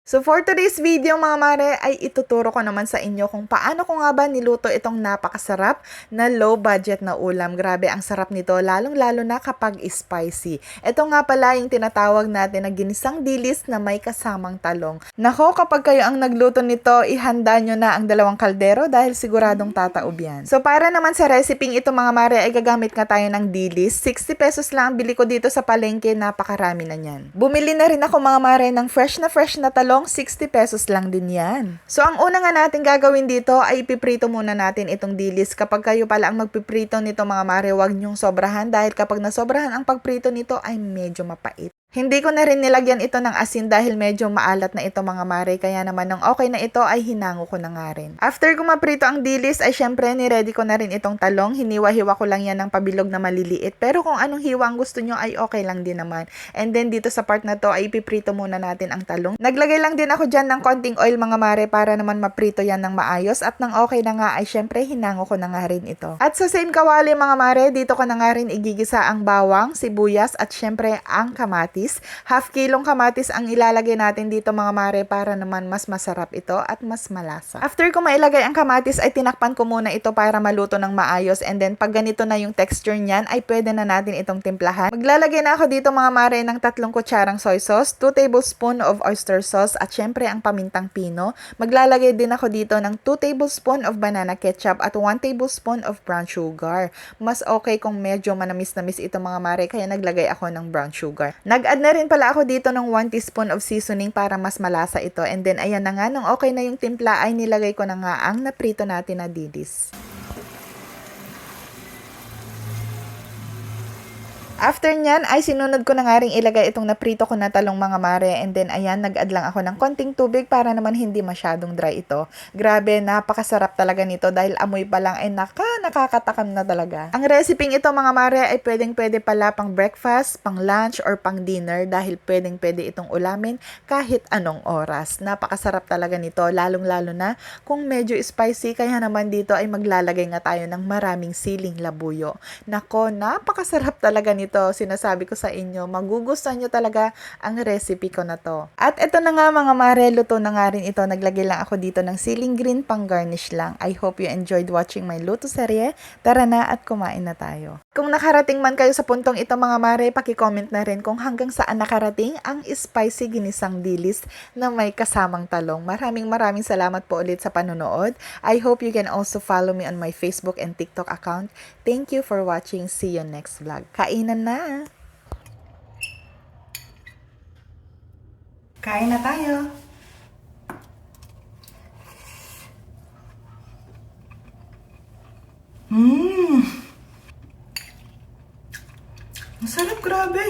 So for today's video mga mare ay ituturo ko naman sa inyo kung paano ko nga ba niluto itong napakasarap na low budget na ulam. Grabe ang sarap nito lalong-lalo na kapag spicy. Ito nga pala yung tinatawag natin na ginisang dilis na may kasamang talong. Nako, kapag kayo ang nagluto nito, ihanda nyo na ang 2 kaldero dahil siguradong tataob yan. So para naman sa recipe ito mga mare ay gagamit nga tayo ng dilis. 60 pesos lang ang bili ko dito sa palengke, napakarami na yan. Bumili na rin ako mga mare ng fresh na talong. 60 pesos lang din yan. So, ang una nga natin gagawin dito ay ipiprito muna natin itong dilis. Kapag kayo pala ang magpiprito nito mga mare, huwag nyong sobrahan dahil kapag nasobrahan ang pagprito nito ay medyo mapait. Hindi ko na rin nilagyan ito ng asin dahil medyo maalat na ito mga mare, kaya naman nung okay na ito ay hinango ko na nga rin. After ko maprito ang dilis ay syempre niready ko na rin itong talong. Hiniwa-hiwa ko lang yan ng pabilog na maliliit, pero kung anong hiwa ang gusto nyo ay okay lang din naman. And then dito sa part na to ay ipiprito muna natin ang talong. Naglagay lang din ako dyan ng konting oil mga mare para naman maprito yan ng maayos, at nang okay na nga ay syempre hinango ko na nga rin ito. At sa same kawali mga mare, dito ko na nga rin igigisa ang bawang, sibuyas at syempre ang kamatis. Half kilong kamatis ang ilalagay natin dito mga mare para naman mas masarap ito at mas malasa. After ko mailagay ang kamatis ay tinakpan ko muna ito para maluto ng maayos, and then pag ganito na yung texture niyan ay pwede na natin itong timplahan. Maglalagay na ako dito mga mare ng 3 kutsarang soy sauce, 2 tablespoon of oyster sauce at syempre ang pamintang pino. Maglalagay din ako dito ng 2 tablespoon of banana ketchup at 1 tablespoon of brown sugar. Mas okay kung medyo manamis-namis ito mga mare, kaya naglagay ako ng brown sugar. Nag-add na rin pala ako dito ng 1 teaspoon of seasoning para mas malasa ito, and then ayan na nga, nung okay na yung timpla ay nilagay ko na nga ang naprito natin na dilis. After nyan ay sinunod ko na nga rin ilagay itong naprito ko na talong mga mare, and then ayan, nag-add lang ako ng konting tubig para naman hindi masyadong dry ito. Grabe, napakasarap talaga nito dahil amoy pa lang ay nakakatakam na talaga. Ang recipe ito mga mare ay pwedeng-pwede pala pang breakfast, pang lunch or pang dinner dahil pwedeng-pwede itong ulamin kahit anong oras. Napakasarap talaga nito lalong-lalo na kung medyo spicy, kaya naman dito ay maglalagay nga tayo ng maraming siling labuyo. Nako, napakasarap talaga nito. Sinasabi ko sa inyo, magugustuhan nyo talaga ang recipe ko na to. At ito na nga mga mare, luto na nga rin ito. Naglagay lang ako dito ng siling green pang garnish lang. I hope you enjoyed watching my luto serye. Tara na at kumain na tayo. Kung nakarating man kayo sa puntong ito mga mare, paki-comment na rin kung hanggang saan nakarating ang spicy ginisang dilis na may kasamang talong. Maraming salamat po ulit sa panonood. I hope you can also follow me on my Facebook and TikTok account. Thank you for watching. See you next vlog. Kainan na! Kain na tayo! Masarap, grabe!